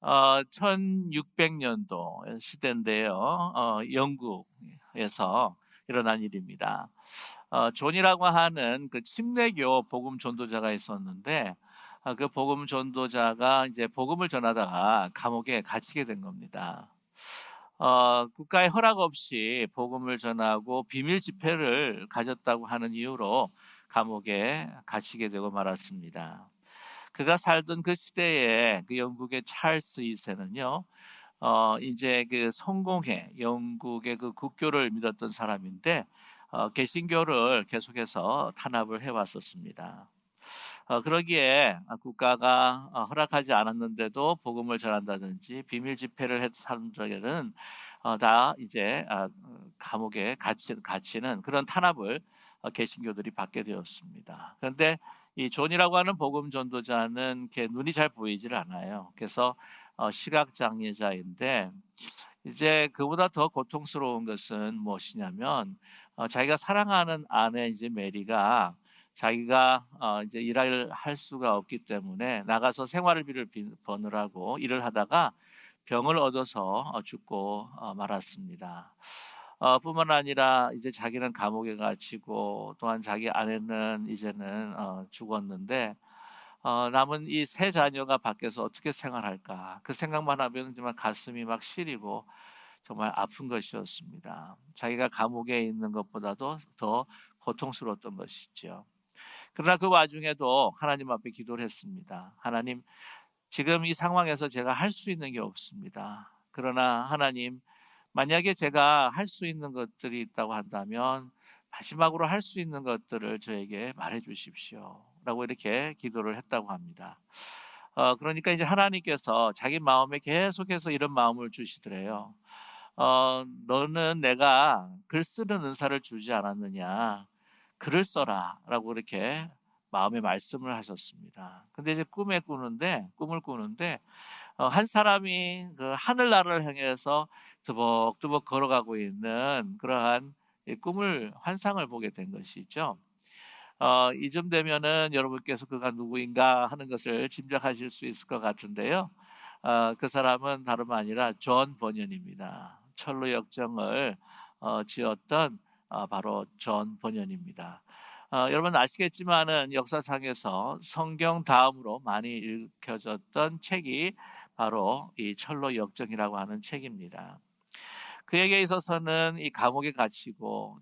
1600년도 시대인데요. 영국에서 일어난 일입니다. 존이라고 하는 그 침례교 복음 전도자가 있었는데, 그 복음 전도자가 이제 복음을 전하다가 감옥에 갇히게 된 겁니다. 국가의 허락 없이 복음을 전하고 비밀 집회를 가졌다고 하는 이유로 감옥에 갇히게 되고 말았습니다. 그가 살던 그 시대에 그 영국의 찰스 2세는요, 이제 그 성공회, 영국의 그 국교를 믿었던 사람인데, 개신교를 계속해서 탄압을 해왔었습니다. 그러기에 국가가 허락하지 않았는데도 복음을 전한다든지 비밀 집회를 했던 사람들에게는 다 이제 감옥에 갇히는 그런 탄압을 개신교들이 받게 되었습니다. 그런데 이 존이라고 하는 복음 전도자는 눈이 잘 보이질 않아요. 그래서 시각 장애자인데, 이제 그보다 더 고통스러운 것은 무엇이냐면, 자기가 사랑하는 아내 이제 메리가 자기가 이제 일을 할 수가 없기 때문에 나가서 생활비를 버느라고 일을 하다가 병을 얻어서 죽고 말았습니다. 뿐만 아니라 이제 자기는 감옥에 갇히고, 또한 자기 아내는 이제는 죽었는데, 남은 이 세 자녀가 밖에서 어떻게 생활할까, 그 생각만 하면 정말 가슴이 막 시리고 정말 아픈 것이었습니다. 자기가 감옥에 있는 것보다도 더 고통스러웠던 것이죠. 그러나 그 와중에도 하나님 앞에 기도를 했습니다. 하나님, 지금 이 상황에서 제가 할 수 있는 게 없습니다. 그러나 하나님, 만약에 제가 할 수 있는 것들이 있다고 한다면 마지막으로 할 수 있는 것들을 저에게 말해 주십시오 라고 이렇게 기도를 했다고 합니다. 그러니까 이제 하나님께서 자기 마음에 계속해서 이런 마음을 주시더래요. 너는 내가 글 쓰는 은사를 주지 않았느냐, 글을 써라 라고 이렇게 마음의 말씀을 하셨습니다. 근데 이제 꿈을 꾸는데 한 사람이 그 하늘나라를 향해서 두벅두벅 걸어가고 있는 그러한 꿈을, 환상을 보게 된 것이죠. 이쯤 되면은 여러분께서 그가 누구인가 하는 것을 짐작하실 수 있을 것 같은데요. 그 사람은 다름 아니라 존 버년입니다. 철로 역정을 지었던 바로 존 버년입니다. 여러분 아시겠지만은 역사상에서 성경 다음으로 많이 읽혀졌던 책이 바로 이 철로 역정이라고 하는 책입니다. 그에게 있어서는 이 감옥에 갇히고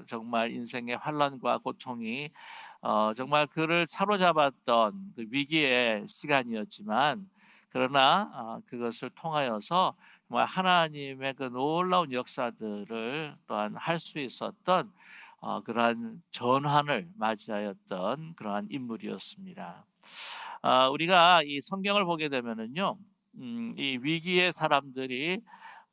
정말 인생의 환란과 고통이 정말 그를 사로잡았던 그 위기의 시간이었지만, 그러나 그것을 통하여서 정말 하나님의 그 놀라운 역사들을 또한 할 수 있었던 그러한 전환을 맞이하였던 그러한 인물이었습니다. 우리가 이 성경을 보게 되면은요, 이 위기의 사람들이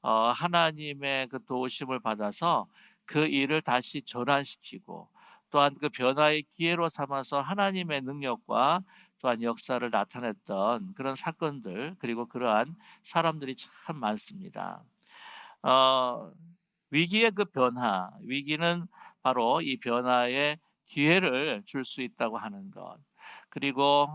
하나님의 그 도우심을 받아서 그 일을 다시 전환시키고, 또한 그 변화의 기회로 삼아서 하나님의 능력과 또한 역사를 나타냈던 그런 사건들, 그리고 그러한 사람들이 참 많습니다. 어, 위기의 그 변화, 위기는 바로 이 변화의 기회를 줄 수 있다고 하는 것. 그리고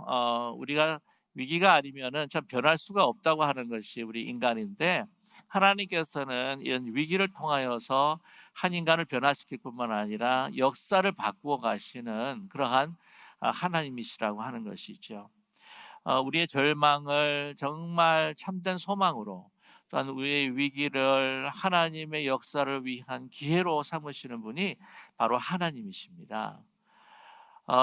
우리가 위기가 아니면은 참 변할 수가 없다고 하는 것이 우리 인간인데, 하나님께서는 이런 위기를 통하여서 한 인간을 변화시킬 뿐만 아니라 역사를 바꾸어 가시는 그러한 하나님이시라고 하는 것이죠. 우리의 절망을 정말 참된 소망으로, 또한 우리의 위기를 하나님의 역사를 위한 기회로 삼으시는 분이 바로 하나님이십니다.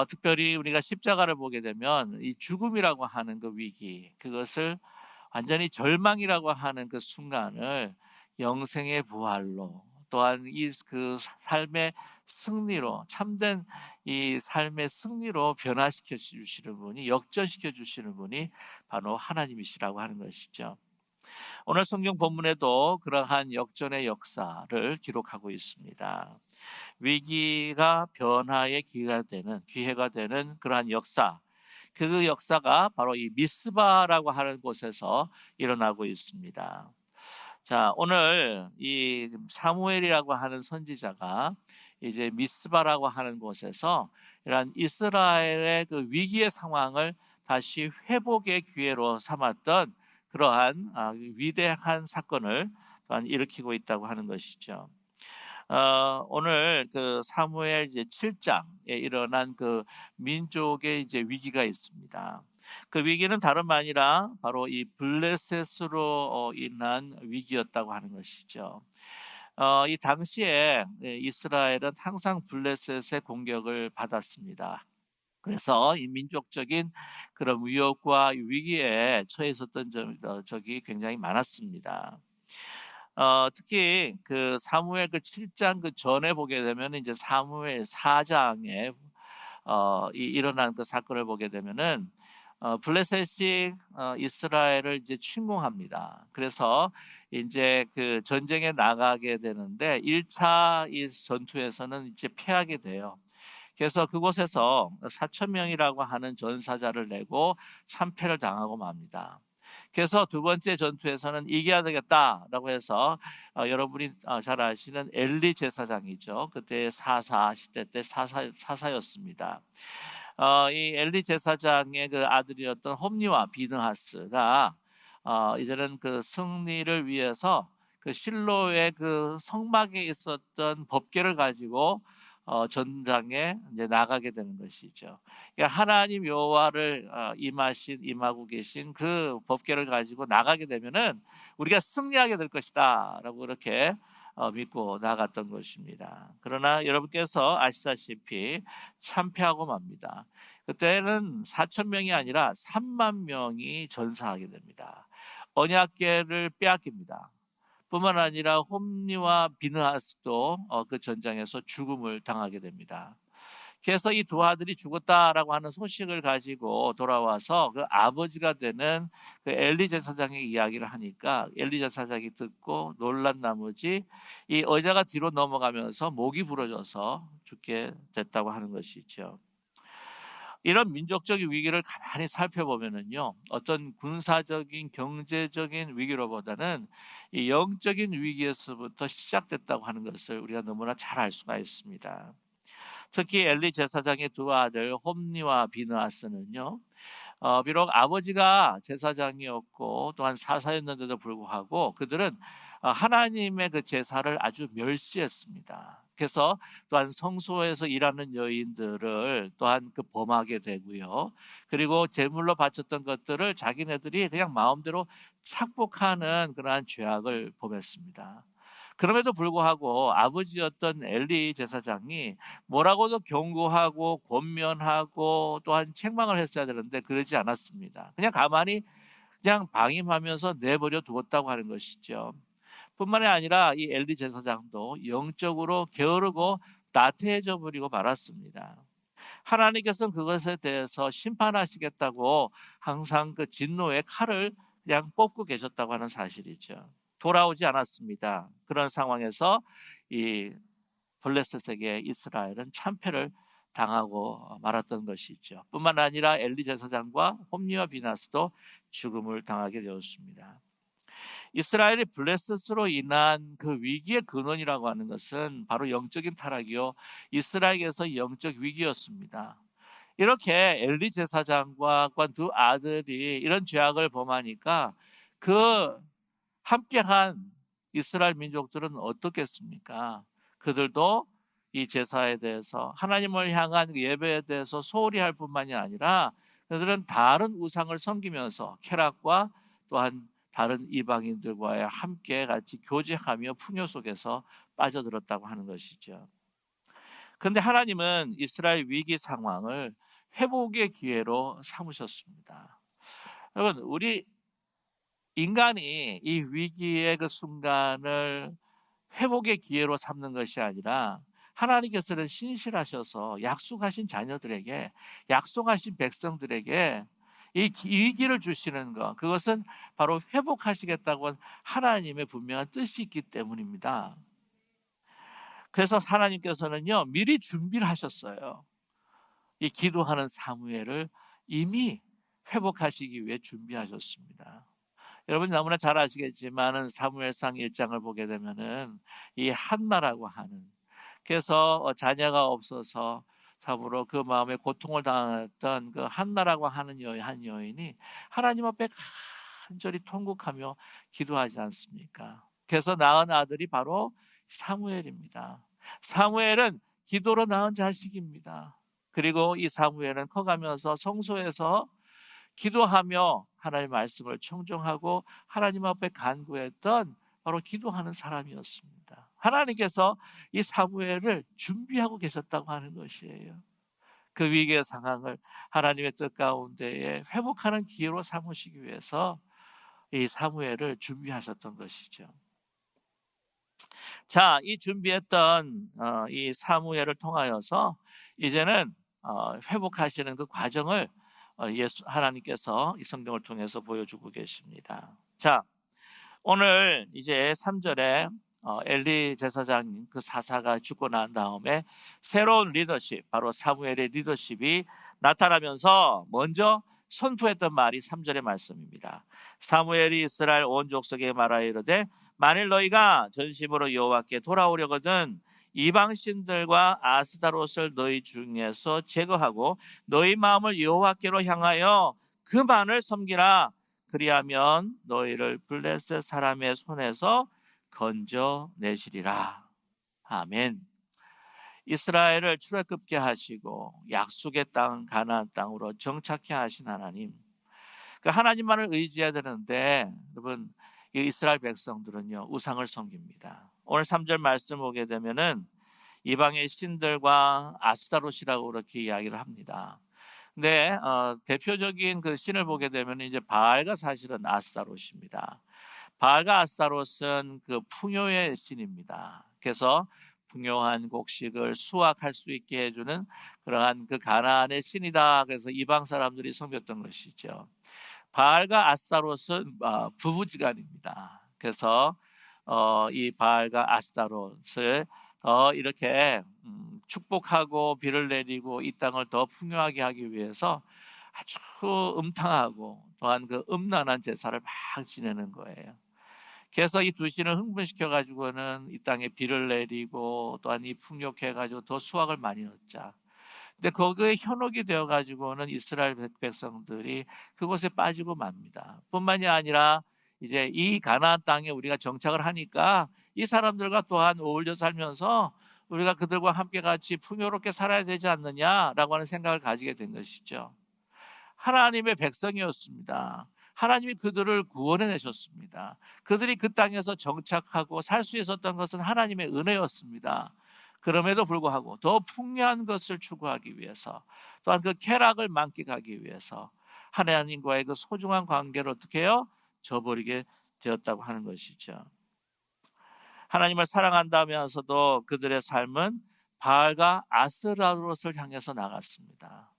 특별히 우리가 십자가를 보게 되면 이 죽음이라고 하는 그 위기, 그것을 완전히 절망이라고 하는 그 순간을 영생의 부활로, 또한 이 그 삶의 승리로, 참된 이 삶의 승리로 변화시켜 주시는 분이, 역전시켜 주시는 분이 바로 하나님이시라고 하는 것이죠. 오늘 성경 본문에도 그러한 역전의 역사를 기록하고 있습니다. 위기가 변화의 기회가 되는 그러한 역사, 그 역사가 바로 이 미스바라고 하는 곳에서 일어나고 있습니다. 자, 오늘 이 사무엘이라고 하는 선지자가 이제 미스바라고 하는 곳에서 이러한 이스라엘의 그 위기의 상황을 다시 회복의 기회로 삼았던 그러한 위대한 사건을 또한 일으키고 있다고 하는 것이죠. 오늘 그 사무엘 이제 7장에 일어난 그 민족의 이제 위기가 있습니다. 그 위기는 다름 아니라 바로 이 블레셋으로 인한 위기였다고 하는 것이죠. 이 당시에 이스라엘은 항상 블레셋의 공격을 받았습니다. 그래서 이 민족적인 그런 위협과 위기에 처해 있었던 적이 굉장히 많았습니다. 특히 그 사무엘 그 7장 그 전에 보게 되면 이제 사무엘 4장에 일어난 그 사건을 보게 되면은 블레셋이 이스라엘을 이제 침공합니다. 그래서 이제 그 전쟁에 나가게 되는데 1차 이 전투에서는 이제 패하게 돼요. 그래서 그곳에서 4천 명이라고 하는 전사자를 내고 참패를 당하고 맙니다. 그래서 두 번째 전투에서는 이겨야 되겠다라고 해서 여러분이 잘 아시는 엘리 제사장이죠. 그때 사사 시대 때 사사였습니다. 이 엘리 제사장의 그 아들이었던 홈니와 비느하스가 이제는 그 승리를 위해서 그 실로의 그 성막에 있었던 법궤를 가지고 전장에 이제 나가게 되는 것이죠. 그러니까 하나님 여호와를 임하고 계신 그 법궤를 가지고 나가게 되면은 우리가 승리하게 될 것이다라고 그렇게 믿고 나갔던 것입니다. 그러나 여러분께서 아시다시피 참패하고 맙니다. 그때는 4천 명이 아니라 3만 명이 전사하게 됩니다. 언약궤를 빼앗깁니다. 뿐만 아니라 홈니와 비느하스도 그 전장에서 죽음을 당하게 됩니다. 그래서 이 두 아들이 죽었다라고 하는 소식을 가지고 돌아와서 그 아버지가 되는 그 엘리 제사장의 이야기를 하니까 엘리 제사장이 듣고 놀란 나머지 이 의자가 뒤로 넘어가면서 목이 부러져서 죽게 됐다고 하는 것이죠. 이런 민족적인 위기를 가만히 살펴보면은요, 어떤 군사적인 경제적인 위기로보다는 이 영적인 위기에서부터 시작됐다고 하는 것을 우리가 너무나 잘 알 수가 있습니다. 특히 엘리 제사장의 두 아들 홈니와 비느하스는요, 비록 아버지가 제사장이었고 또한 사사였는데도 불구하고 그들은 하나님의 그 제사를 아주 멸시했습니다. 그래서 또한 성소에서 일하는 여인들을 또한 그 범하게 되고요. 그리고 제물로 바쳤던 것들을 자기네들이 그냥 마음대로 착복하는 그러한 죄악을 범했습니다. 그럼에도 불구하고 아버지였던 엘리 제사장이 뭐라고도 경고하고 권면하고 또한 책망을 했어야 되는데 그러지 않았습니다. 그냥 가만히 그냥 방임하면서 내버려 두었다고 하는 것이죠. 뿐만이 아니라 이 엘리 제사장도 영적으로 게으르고 나태해져 버리고 말았습니다. 하나님께서는 그것에 대해서 심판하시겠다고 항상 그 진노의 칼을 그냥 뽑고 계셨다고 하는 사실이죠. 돌아오지 않았습니다. 그런 상황에서 이 블레셋에게 이스라엘은 참패를 당하고 말았던 것이죠. 뿐만 아니라 엘리 제사장과 홈리와 비나스도 죽음을 당하게 되었습니다. 이스라엘이 블레셋으로 인한 그 위기의 근원이라고 하는 것은 바로 영적인 타락이요, 이스라엘에서 영적 위기였습니다. 이렇게 엘리 제사장과 두 아들이 이런 죄악을 범하니까 그 함께한 이스라엘 민족들은 어떻겠습니까? 그들도 이 제사에 대해서 하나님을 향한 예배에 대해서 소홀히 할 뿐만이 아니라 그들은 다른 우상을 섬기면서 쾌락과 또한 다른 이방인들과의 함께 같이 교제하며 풍요 속에서 빠져들었다고 하는 것이죠. 그런데 하나님은 이스라엘 위기 상황을 회복의 기회로 삼으셨습니다. 여러분, 우리 인간이 이 위기의 그 순간을 회복의 기회로 삼는 것이 아니라 하나님께서는 신실하셔서 약속하신 자녀들에게, 약속하신 백성들에게 이 위기를 주시는 것, 그것은 바로 회복하시겠다고 하나님의 분명한 뜻이 있기 때문입니다. 그래서 하나님께서는요, 미리 준비를 하셨어요. 이 기도하는 사무엘을 이미 회복하시기 위해 준비하셨습니다. 여러분 너무나 잘 아시겠지만은 사무엘상 1장을 보게 되면은 이 한나라고 하는, 그래서 자녀가 없어서 참으로 그 마음에 고통을 당했던 그 한나라고 하는 한 여인이 하나님 앞에 간절히 통곡하며 기도하지 않습니까? 그래서 낳은 아들이 바로 사무엘입니다. 사무엘은 기도로 낳은 자식입니다. 그리고 이 사무엘은 커가면서 성소에서 기도하며 하나님의 말씀을 청종하고 하나님 앞에 간구했던 바로 기도하는 사람이었습니다. 하나님께서 이 사무엘을 준비하고 계셨다고 하는 것이에요. 그 위기의 상황을 하나님의 뜻 가운데에 회복하는 기회로 삼으시기 위해서 이 사무엘을 준비하셨던 것이죠. 자, 이 준비했던 이 사무엘을 통하여서 이제는 회복하시는 그 과정을 하나님께서 이 성경을 통해서 보여주고 계십니다. 자, 오늘 이제 3절에 엘리 제사장 그 사사가 죽고 난 다음에 새로운 리더십, 바로 사무엘의 리더십이 나타나면서 먼저 선포했던 말이 3절의 말씀입니다. 사무엘이 이스라엘 온 족속에 말하여 이르되 만일 너희가 전심으로 여호와께 돌아오려거든 이방 신들과 아스타롯을 너희 중에서 제거하고 너희 마음을 여호와께로 향하여 그만을 섬기라. 그리하면 너희를 블레셋 사람의 손에서 건져내시리라. 아멘. 이스라엘을 출애굽게 하시고 약속의 땅 가나안 땅으로 정착케 하신 하나님, 그 하나님만을 의지해야 되는데 여러분, 이 이스라엘 백성들은요 우상을 섬깁니다. 오늘 3절 말씀 보게 되면은 이방의 신들과 아스타롯이라고 그렇게 이야기를 합니다. 근데 대표적인 그 신을 보게 되면 이제 바알가 사실은 아스타롯입니다. 바알과 아스타롯은 그 풍요의 신입니다. 그래서 풍요한 곡식을 수확할 수 있게 해주는 그러한 그 가나안의 신이다. 그래서 이방 사람들이 섬겼던 것이죠. 바알과 아스타롯은 부부지간입니다. 그래서 이 바알과 아스타롯을 이렇게 축복하고 비를 내리고 이 땅을 더 풍요하게 하기 위해서 아주 음탕하고 또한 그 음란한 제사를 막 지내는 거예요. 그래서 이 두 신을 흥분시켜 가지고는 이 땅에 비를 내리고 또한 이 풍요해 가지고 더 수확을 많이 얻자. 근데 거기에 현혹이 되어 가지고는 이스라엘 백성들이 그곳에 빠지고 맙니다. 뿐만이 아니라 이제 이 가나안 땅에 우리가 정착을 하니까 이 사람들과 또한 어울려 살면서 우리가 그들과 함께 같이 풍요롭게 살아야 되지 않느냐라고 하는 생각을 가지게 된 것이죠. 하나님의 백성이었습니다. 하나님이 그들을 구원해 내셨습니다. 그들이 그 땅에서 정착하고 살 수 있었던 것은 하나님의 은혜였습니다. 그럼에도 불구하고 더 풍요한 것을 추구하기 위해서 또한 그 쾌락을 만끽하기 위해서 하나님과의 그 소중한 관계를 어떻게 해요? 저버리게 되었다고 하는 것이죠. 하나님을 사랑한다면서도 그들의 삶은 바알과 아스타롯을 향해서 나갔습니다.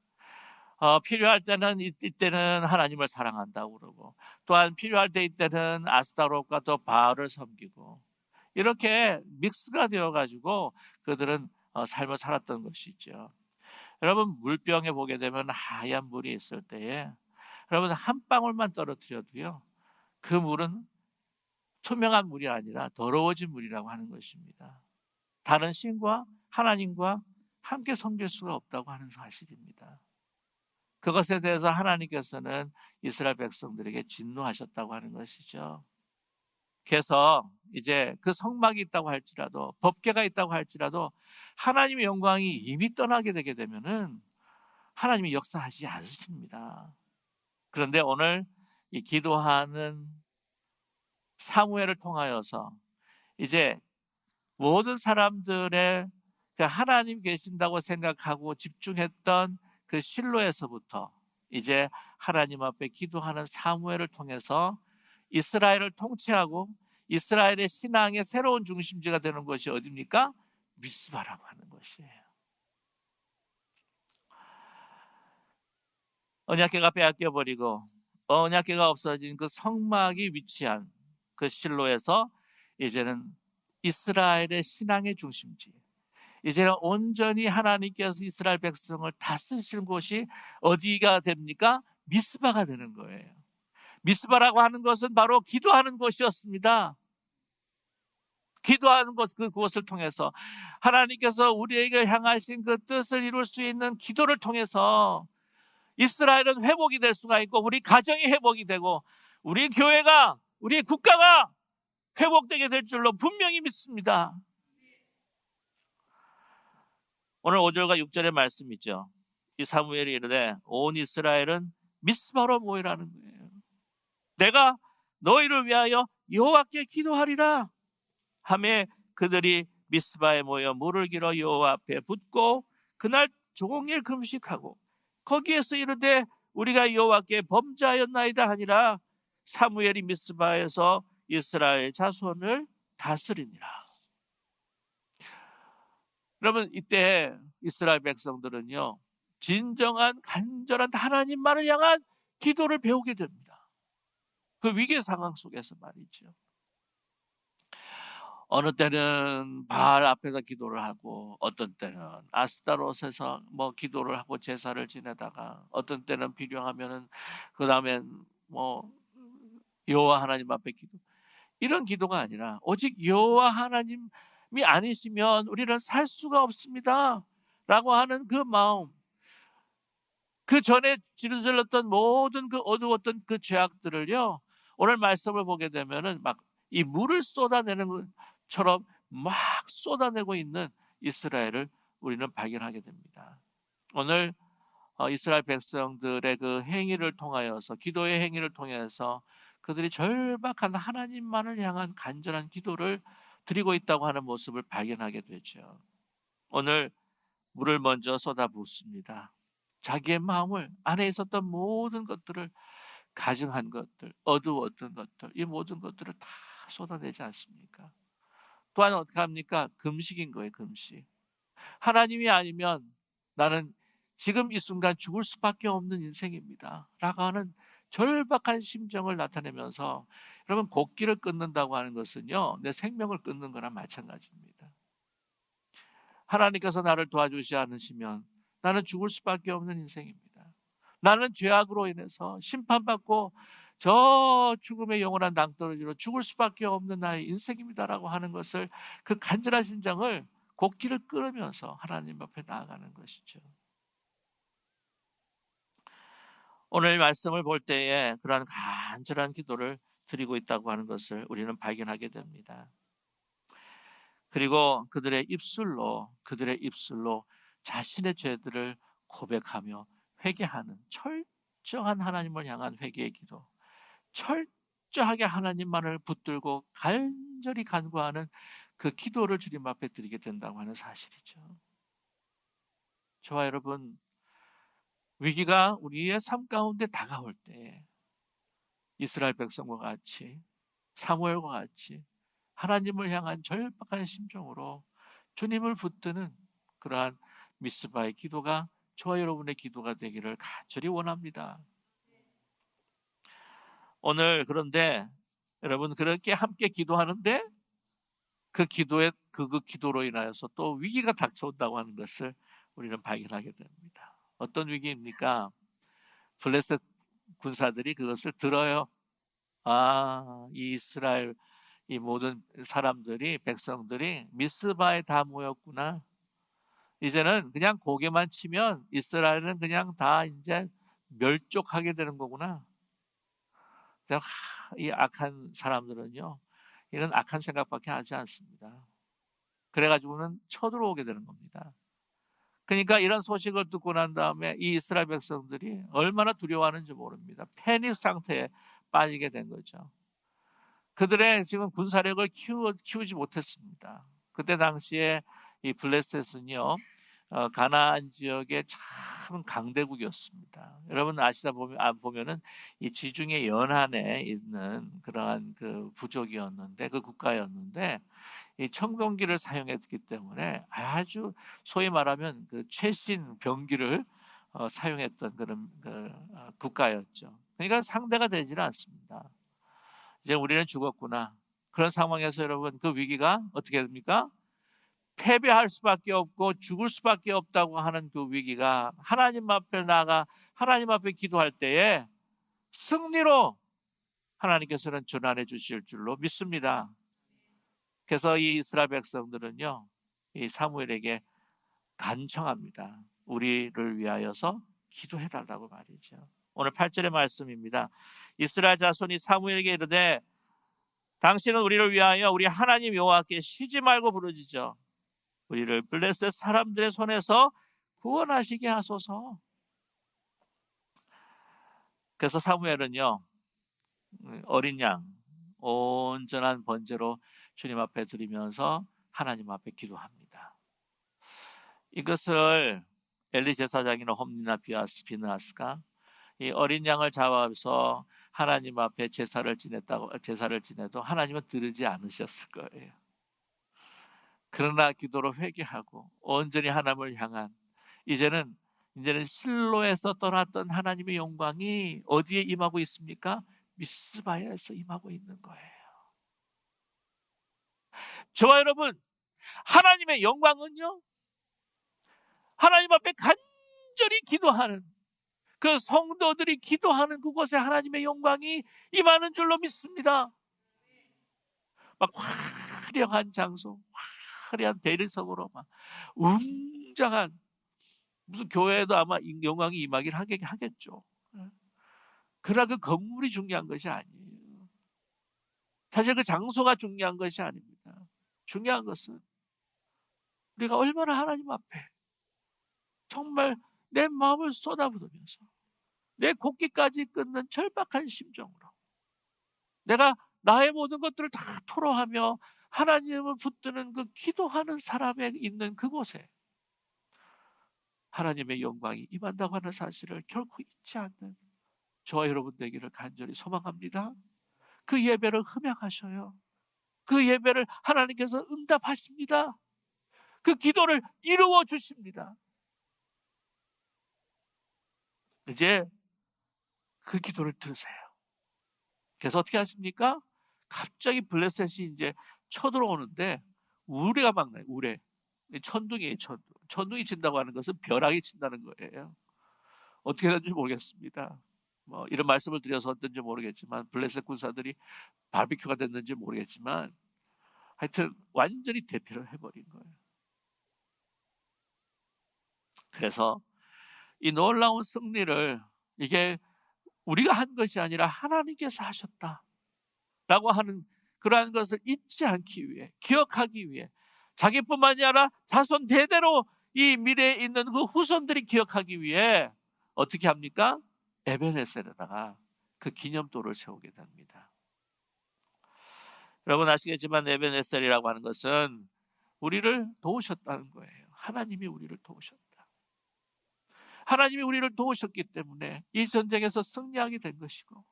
필요할 때는 이때는 하나님을 사랑한다고 그러고 또한 필요할 때 이때는 아스타롯과 또 바알을 섬기고 이렇게 믹스가 되어가지고 그들은 삶을 살았던 것이죠. 여러분, 물병에 보게 되면 하얀 물이 있을 때에 여러분 한 방울만 떨어뜨려도요 그 물은 투명한 물이 아니라 더러워진 물이라고 하는 것입니다. 다른 신과 하나님과 함께 섬길 수가 없다고 하는 사실입니다. 그것에 대해서 하나님께서는 이스라엘 백성들에게 진노하셨다고 하는 것이죠. 그래서 이제 그 성막이 있다고 할지라도 법궤가 있다고 할지라도 하나님의 영광이 이미 떠나게 되게 되면은 하나님이 역사하지 않으십니다. 그런데 오늘 이 기도하는 사무엘을 통하여서 이제 모든 사람들의 그 하나님 계신다고 생각하고 집중했던 그 실로에서부터 이제 하나님 앞에 기도하는 사무엘을 통해서 이스라엘을 통치하고 이스라엘의 신앙의 새로운 중심지가 되는 것이 어디입니까? 미스바라고 하는 것이에요. 언약궤가 빼앗겨버리고 언약궤가 없어진 그 성막이 위치한 그 실로에서 이제는 이스라엘의 신앙의 중심지, 이제는 온전히 하나님께서 이스라엘 백성을 다스리시는 곳이 어디가 됩니까? 미스바가 되는 거예요. 미스바라고 하는 것은 바로 기도하는 곳이었습니다. 기도하는 곳, 그곳을 통해서 하나님께서 우리에게 향하신 그 뜻을 이룰 수 있는 기도를 통해서 이스라엘은 회복이 될 수가 있고 우리 가정이 회복이 되고 우리 교회가, 우리 국가가 회복되게 될 줄로 분명히 믿습니다. 오늘 5절과 6절의 말씀 있죠. 이 사무엘이 이르되 온 이스라엘은 미스바로 모이라는 거예요. 내가 너희를 위하여 여호와께 기도하리라 하매 그들이 미스바에 모여 물을 길어 여호와 앞에 붓고 그날 종일 금식하고 거기에서 이르되 우리가 여호와께 범죄하였나이다 하니라. 사무엘이 미스바에서 이스라엘 자손을 다스리니라. 여러분, 이때 이스라엘 백성들은요, 진정한 간절한 하나님만을 향한 기도를 배우게 됩니다. 그 위기 상황 속에서 말이죠. 어느 때는 바알 앞에서 기도를 하고, 어떤 때는 아스타롯에서 기도를 하고 제사를 지내다가, 어떤 때는 필요하면은 그 다음엔 여호와 하나님 앞에 기도. 이런 기도가 아니라 오직 여호와 하나님이 아니시면 우리는 살 수가 없습니다 라고 하는 그 마음, 그 전에 지르질렀던 모든 그 어두웠던 그 죄악들을요, 오늘 말씀을 보게 되면은 막 이 물을 쏟아내는 것처럼 막 쏟아내고 있는 이스라엘을 우리는 발견하게 됩니다. 오늘 이스라엘 백성들의 그 행위를 통하여서, 기도의 행위를 통해서 그들이 절박한 하나님만을 향한 간절한 기도를 드리고 있다고 하는 모습을 발견하게 되죠. 오늘 물을 먼저 쏟아붓습니다. 자기의 마음을, 안에 있었던 모든 것들을, 가증한 것들, 어두웠던 것들, 이 모든 것들을 다 쏟아내지 않습니까? 또한 어떻게 합니까? 금식인 거예요. 금식. 하나님이 아니면 나는 지금 이 순간 죽을 수밖에 없는 인생입니다 라고 하는 절박한 심정을 나타내면서, 여러분, 곡기를 끊는다고 하는 것은요, 내 생명을 끊는 거랑 마찬가지입니다. 하나님께서 나를 도와주지 않으시면 나는 죽을 수밖에 없는 인생입니다. 나는 죄악으로 인해서 심판받고 저 죽음의 영원한 낭떠러지로 죽을 수밖에 없는 나의 인생입니다라고 하는 것을, 그 간절한 심정을 곡기를 끊으면서 하나님 앞에 나아가는 것이죠. 오늘 말씀을 볼 때에 그러한 간절한 기도를 드리고 있다고 하는 것을 우리는 발견하게 됩니다. 그리고 그들의 입술로 자신의 죄들을 고백하며 회개하는 철저한 하나님을 향한 회개의 기도, 철저하게 하나님만을 붙들고 간절히 간구하는 그 기도를 주님 앞에 드리게 된다고 하는 사실이죠. 저와 여러분, 위기가 우리의 삶 가운데 다가올 때 이스라엘 백성과 같이, 사무엘과 같이 하나님을 향한 절박한 심정으로 주님을 붙드는 그러한 미스바의 기도가 저와 여러분의 기도가 되기를 간절히 원합니다. 오늘 그런데 여러분, 그렇게 함께 기도하는데 그 기도로 인하여서 또 위기가 닥쳐온다고 하는 것을 우리는 발견하게 됩니다. 어떤 위기입니까? 블레셋 군사들이 그것을 들어요. 이 이스라엘, 이 모든 사람들이, 백성들이 미스바에 다 모였구나. 이제는 그냥 고개만 치면 이스라엘은 그냥 다 이제 멸족하게 되는 거구나. 이 악한 사람들은요, 이런 악한 생각밖에 하지 않습니다. 그래가지고는 쳐들어오게 되는 겁니다. 그러니까 이런 소식을 듣고 난 다음에 이 이스라엘 백성들이 얼마나 두려워하는지 모릅니다. 패닉 상태에 빠지게 된 거죠. 그들의 지금 군사력을 키우지 못했습니다. 그때 당시에 이 블레셋은요, 가나안 지역의 참 강대국이었습니다. 여러분 보면은 이 지중해 연안에 있는 그러한 그 부족이었는데, 그 국가였는데, 이 청동기를 사용했기 때문에 아주 소위 말하면 그 최신 병기를 사용했던 그런 국가였죠. 그러니까 상대가 되지는 않습니다. 이제 우리는 죽었구나. 그런 상황에서 여러분, 그 위기가 어떻게 됩니까? 패배할 수밖에 없고 죽을 수밖에 없다고 하는 그 위기가 하나님 앞에 나가 하나님 앞에 기도할 때에 승리로 하나님께서는 전환해 주실 줄로 믿습니다. 그래서 이 이스라엘 백성들은요, 이 사무엘에게 간청합니다. 우리를 위하여서 기도해 달라고 말이죠. 오늘 8절의 말씀입니다. 이스라엘 자손이 사무엘에게 이르되 당신은 우리를 위하여 우리 하나님 여호와께 쉬지 말고 부르짖어 우리를 블레셋 사람들의 손에서 구원하시게 하소서. 그래서 사무엘은요, 어린 양 온전한 번제로 주님 앞에 드리면서 하나님 앞에 기도합니다. 이것을 엘리 제사장이나 홈리나 비느하스가 이 어린 양을 잡아서 하나님 앞에 제사를 지내도 하나님은 들으지 않으셨을 거예요. 그러나 기도로 회개하고 온전히 하나님을 향한 이제는 실로에서 떠났던 하나님의 영광이 어디에 임하고 있습니까? 미스바에서 임하고 있는 거예요. 저와 여러분, 하나님의 영광은요, 하나님 앞에 간절히 기도하는 그 성도들이 기도하는 그곳에 하나님의 영광이 임하는 줄로 믿습니다. 막 화려한 장소, 화려한 대리석으로 막 웅장한 무슨 교회에도 아마 영광이 임하긴 하겠죠. 그러나 그 건물이 중요한 것이 아니에요. 사실 그 장소가 중요한 것이 아닙니다. 중요한 것은 우리가 얼마나 하나님 앞에 정말 내 마음을 쏟아부으면서 내 곡기까지 끊는 절박한 심정으로 내가 나의 모든 것들을 다 토로하며 하나님을 붙드는 그 기도하는 사람에 있는 그곳에 하나님의 영광이 임한다고 하는 사실을 결코 잊지 않는 저와 여러분 되기를 간절히 소망합니다. 그 예배를 흠양하셔요. 그 예배를 하나님께서 응답하십니다. 그 기도를 이루어 주십니다. 이제 그 기도를 들으세요. 그래서 어떻게 하십니까? 갑자기 블레셋이 이제 쳐들어오는데 우레가 막 나요. 우레. 천둥이에요. 천둥이 친다고 하는 것은 벼락이 친다는 거예요. 어떻게 되는지 모르겠습니다. 이런 말씀을 드려서 어떤지 모르겠지만 블레셋 군사들이 바비큐가 됐는지 모르겠지만 하여튼 완전히 대피를 해버린 거예요. 그래서 이 놀라운 승리를 이게 우리가 한 것이 아니라 하나님께서 하셨다라고 하는 그러한 것을 잊지 않기 위해, 기억하기 위해 자기뿐만이 아니라 자손 대대로 이 미래에 있는 그 후손들이 기억하기 위해 어떻게 합니까? 에벤에셀에다가 그 기념돌을 세우게 됩니다. 여러분 아시겠지만 에벤에셀이라고 하는 것은 우리를 도우셨다는 거예요. 하나님이 우리를 도우셨다. 하나님이 우리를 도우셨기 때문에 이 전쟁에서 승리하게 된 것이고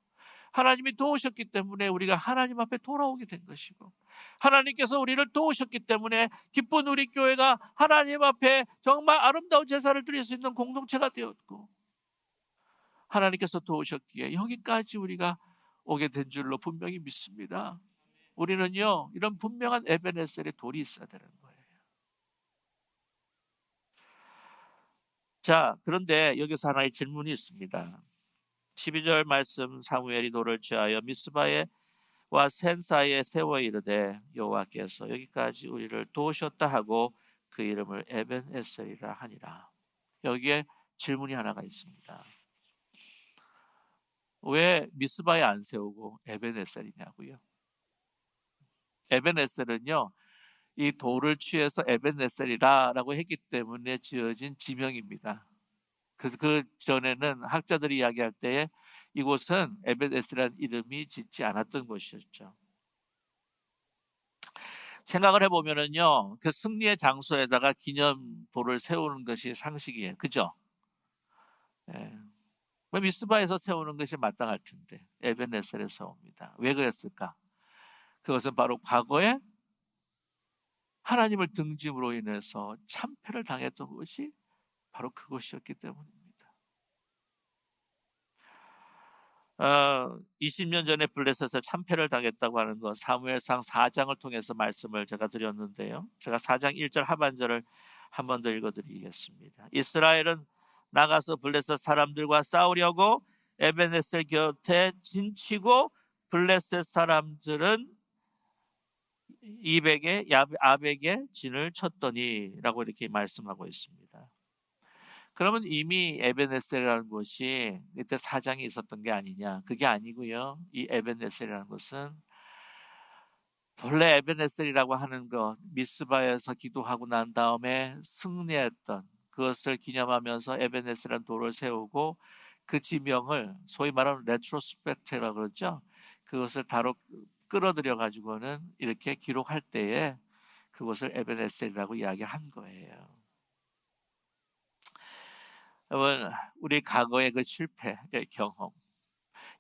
하나님이 도우셨기 때문에 우리가 하나님 앞에 돌아오게 된 것이고 하나님께서 우리를 도우셨기 때문에 기쁜 우리 교회가 하나님 앞에 정말 아름다운 제사를 드릴 수 있는 공동체가 되었고 하나님께서 도우셨기에 여기까지 우리가 오게 된 줄로 분명히 믿습니다. 우리는요 이런 분명한 에벤에셀의 돌이 있어야 되는 거예요. 자, 그런데 여기서 하나의 질문이 있습니다. 12절 말씀 사무엘이 돌을 취하여 미스바에와 센사에 세워 이르되 여호와께서 여기까지 우리를 도우셨다 하고 그 이름을 에벤에셀이라 하니라. 여기에 질문이 하나가 있습니다. 왜 미스바에 안 세우고 에벤에셀이냐고요? 에벤에셀은요 이 돌을 취해서 에벤에셀이라고 했기 때문에 지어진 지명입니다. 그 전에는 학자들이 이야기할 때에 이곳은 에벤에셀이라는 이름이 짓지 않았던 곳이었죠. 생각을 해보면은요, 그 승리의 장소에다가 기념돌을 세우는 것이 상식이에요. 그죠? 예. 미스바에서 세우는 것이 마땅할 텐데 에벤에셀에 세웁니다. 왜 그랬을까? 그것은 바로 과거에 하나님을 등짐으로 인해서 참패를 당했던 것이 바로 그것이었기 때문입니다. 20년 전에 블레셋에서 참패를 당했다고 하는 것 사무엘상 4장을 통해서 말씀을 제가 드렸는데요. 제가 4장 1절 하반절을 한 번 더 읽어드리겠습니다. 이스라엘은 나가서 블레셋 사람들과 싸우려고 에벤에셀 곁에 진치고 블레셋 사람들은 아벡에 진을 쳤더니 라고 이렇게 말씀하고 있습니다. 그러면 이미 에벤에셀이라는 곳이 이때 사장이 있었던 게 아니냐? 그게 아니고요. 이 에벤에셀이라는 것은 본래 에벤에셀이라고 하는 것, 미스바에서 기도하고 난 다음에 승리했던 그것을 기념하면서 에벤에셀이라는 돌을 세우고 그 지명을 소위 말하는 레트로스펙트라고 그러죠. 그것을 바로 끌어들여 가지고는 이렇게 기록할 때에 그것을 에벤에셀이라고 이야기한 거예요. 여러분, 우리 과거의 그 실패의 경험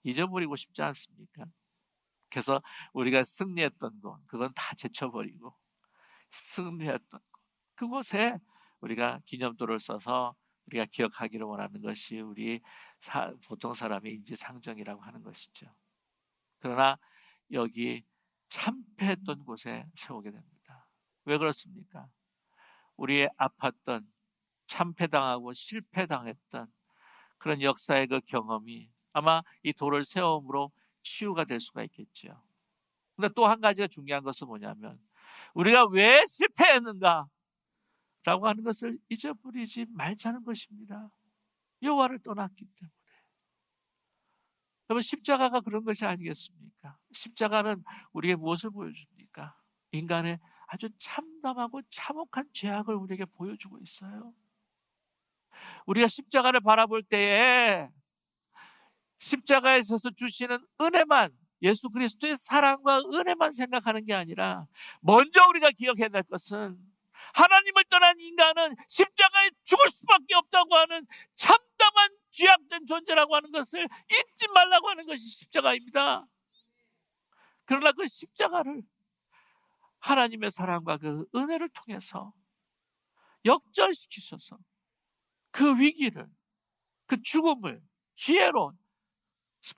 잊어버리고 싶지 않습니까? 그래서 우리가 승리했던 것, 그건 다 제쳐버리고 승리했던 것, 그곳에 우리가 기념도를 써서 우리가 기억하기를 원하는 것이 우리 보통 사람의 인지상정이라고 하는 것이죠. 그러나 여기 참패했던 곳에 세우게 됩니다. 왜 그렇습니까? 우리의 아팠던, 참패당하고 실패당했던 그런 역사의 그 경험이 아마 이 돌을 세움으로 치유가 될 수가 있겠죠. 근데 또 한 가지가 중요한 것은 뭐냐면 우리가 왜 실패했는가 라고 하는 것을 잊어버리지 말자는 것입니다. 여호와를 떠났기 때문에. 여러분, 십자가가 그런 것이 아니겠습니까? 십자가는 우리에게 무엇을 보여줍니까? 인간의 아주 참담하고 참혹한 죄악을 우리에게 보여주고 있어요. 우리가 십자가를 바라볼 때에 십자가에 있어서 주시는 은혜만, 예수 그리스도의 사랑과 은혜만 생각하는 게 아니라 먼저 우리가 기억해야 될 것은 하나님을 떠난 인간은 십자가에 죽을 수밖에 없다고 하는 참담한 죄악된 존재라고 하는 것을 잊지 말라고 하는 것이 십자가입니다. 그러나 그 십자가를 하나님의 사랑과 그 은혜를 통해서 역전시키셔서 그 위기를, 그 죽음을 기회로,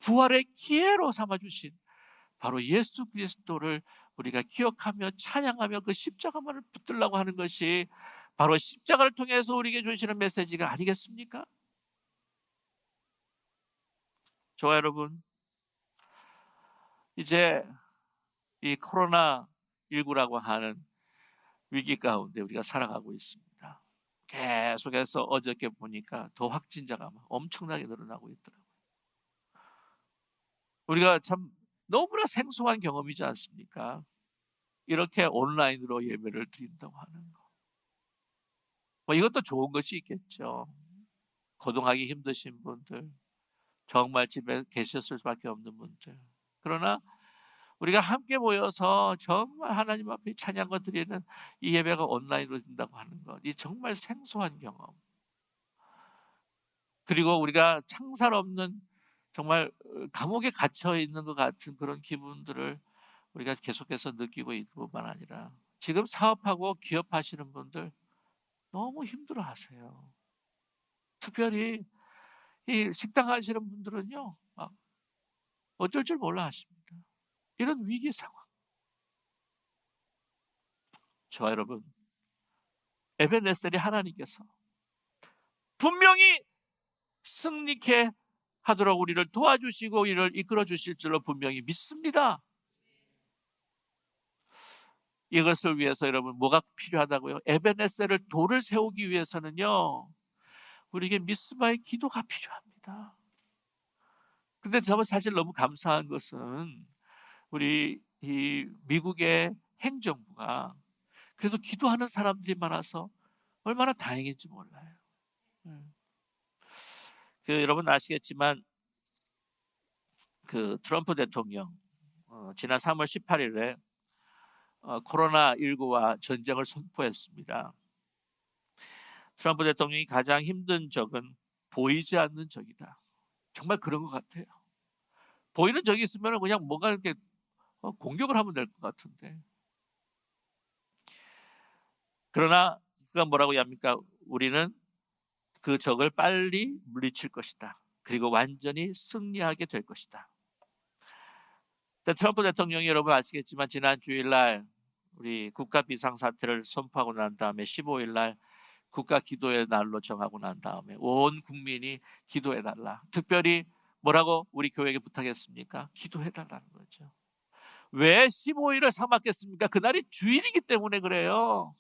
부활의 기회로 삼아주신 바로 예수 그리스도를 우리가 기억하며 찬양하며 그 십자가만을 붙들라고 하는 것이 바로 십자가를 통해서 우리에게 주시는 메시지가 아니겠습니까? 저와 여러분, 이제 이 코로나19라고 하는 위기 가운데 우리가 살아가고 있습니다. 계속해서 어저께 보니까 더 확진자가 엄청나게 늘어나고 있더라고요. 우리가 참 너무나 생소한 경험이지 않습니까? 이렇게 온라인으로 예배를 드린다고 하는 거. 이것도 좋은 것이 있겠죠. 거동하기 힘드신 분들, 정말 집에 계셨을 수밖에 없는 분들. 그러나 우리가 함께 모여서 정말 하나님 앞에 찬양과 드리는 이 예배가 온라인으로 된다고 하는 것, 이 정말 생소한 경험. 그리고 우리가 창살 없는 정말 감옥에 갇혀 있는 것 같은 그런 기분들을 우리가 계속해서 느끼고 있는 뿐만 아니라 지금 사업하고 기업하시는 분들 너무 힘들어하세요. 특별히 이 식당 하시는 분들은요, 막 어쩔 줄 몰라 하십니다. 이런 위기 상황. 저와 여러분, 에벤에셀이 하나님께서 분명히 승리케 하도록 우리를 도와주시고 이를 이끌어 주실 줄로 분명히 믿습니다. 이것을 위해서 여러분 뭐가 필요하다고요? 에벤에셀을 돌을 세우기 위해서는요, 우리에게 미스바의 기도가 필요합니다. 근데 저는 사실 너무 감사한 것은 우리 이 미국의 행정부가 그래서 기도하는 사람들이 많아서 얼마나 다행인지 몰라요. 여러분 아시겠지만 그 트럼프 대통령 지난 3월 18일에 코로나19와 전쟁을 선포했습니다. 트럼프 대통령이 가장 힘든 적은 보이지 않는 적이다. 정말 그런 것 같아요. 보이는 적이 있으면 그냥 뭔가 이렇게 공격을 하면 될 것 같은데. 그러나 그가 뭐라고 합니까? 우리는 그 적을 빨리 물리칠 것이다. 그리고 완전히 승리하게 될 것이다. 트럼프 대통령이 여러분 아시겠지만 지난 주일날 우리 국가 비상사태를 선포하고 난 다음에 15일날 국가 기도의 날로 정하고 난 다음에 온 국민이 기도해달라. 특별히 뭐라고 우리 교회에게 부탁했습니까? 기도해달라는 거죠. 왜 15일을 삼았겠습니까? 그날이 주일이기 때문에 그래요.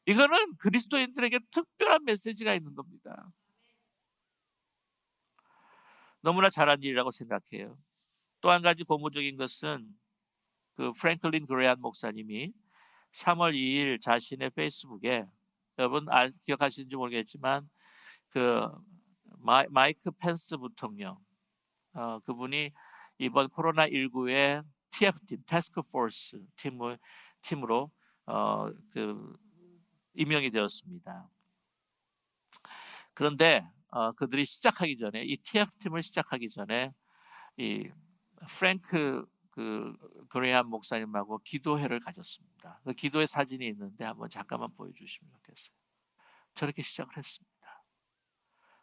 이거는 그리스도인들에게 특별한 메시지가 있는 겁니다. 너무나 잘한 일이라고 생각해요. 또 한 가지 고무적인 것은 그 프랭클린 그레한 목사님이 3월 2일 자신의 페이스북에, 여러분 기억하시는지 모르겠지만 그 마이크 펜스 부통령, 그분이 이번 코로나19의 TF팀, 태스크 포스 팀으로 임명이 되었습니다. 그런데 그들이 시작하기 전에, 이 TF팀을 시작하기 전에 이 프랭크 그레이엄 목사님하고 기도회를 가졌습니다. 그 기도회 사진이 있는데 한번 잠깐만 보여주시면 좋겠어요. 저렇게 시작을 했습니다.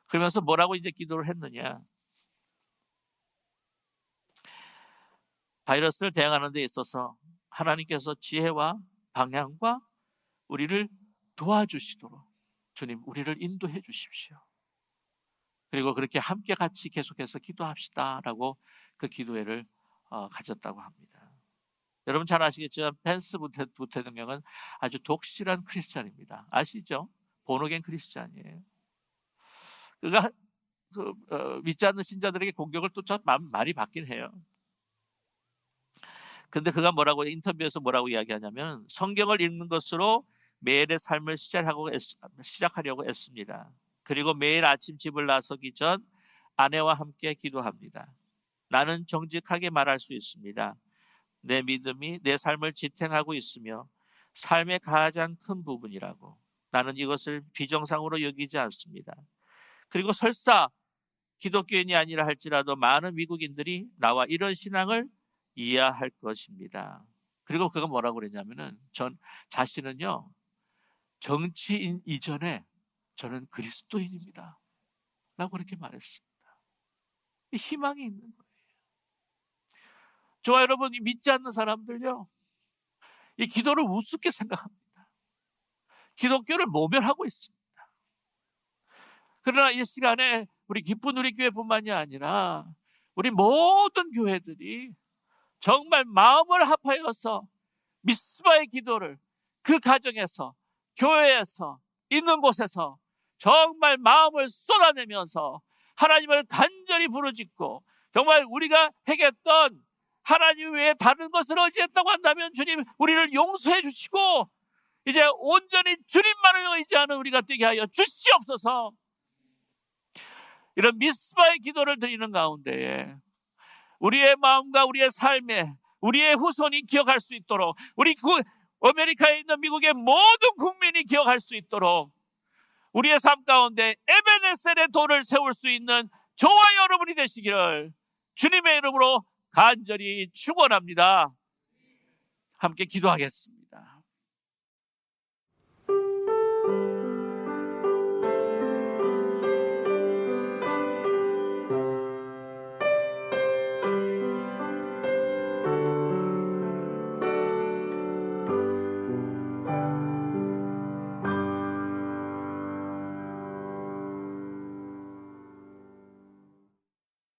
그러면서 뭐라고 이제 기도를 했느냐? 바이러스를 대응하는 데 있어서 하나님께서 지혜와 방향과 우리를 도와주시도록 주님, 우리를 인도해 주십시오. 그리고 그렇게 함께 같이 계속해서 기도합시다라고 그 기도회를 가졌다고 합니다. 여러분 잘 아시겠지만 펜스 부대통령은 아주 독실한 크리스찬입니다. 아시죠? 본어겐 크리스찬이에요. 그가 믿지 않는 신자들에게 공격을 또 좀 많이 받긴 해요. 근데 그가 인터뷰에서 뭐라고 이야기하냐면, 성경을 읽는 것으로 매일의 삶을 시작하려고 애씁니다. 그리고 매일 아침 집을 나서기 전 아내와 함께 기도합니다. 나는 정직하게 말할 수 있습니다. 내 믿음이 내 삶을 지탱하고 있으며 삶의 가장 큰 부분이라고. 나는 이것을 비정상으로 여기지 않습니다. 그리고 설사 기독교인이 아니라 할지라도 많은 미국인들이 나와 이런 신앙을 이해할 것입니다. 그리고 그가 뭐라고 그랬냐면은, 전 자신은요, 정치인 이전에 저는 그리스도인입니다 라고 그렇게 말했습니다. 희망이 있는 거예요. 저와 여러분이 믿지 않는 사람들요, 이 기도를 우습게 생각합니다. 기독교를 모멸하고 있습니다. 그러나 이 시간에 우리 기쁜 우리 교회뿐만이 아니라 우리 모든 교회들이 정말 마음을 합하여서 미스바의 기도를 그 가정에서, 교회에서, 있는 곳에서 정말 마음을 쏟아내면서 하나님을 간절히 부르짖고, 정말 우리가 행했던 하나님 외에 다른 것을 의지했다고 한다면 주님 우리를 용서해 주시고 이제 온전히 주님만을 의지하는 우리가 되게 하여 주시옵소서. 이런 미스바의 기도를 드리는 가운데에 우리의 마음과 우리의 삶에 우리의 후손이 기억할 수 있도록, 우리 아메리카에 있는 미국의 모든 국민이 기억할 수 있도록 우리의 삶 가운데 에베네셀의 돌을 세울 수 있는 저와 여러분이 되시기를 주님의 이름으로 간절히 축원합니다. 함께 기도하겠습니다.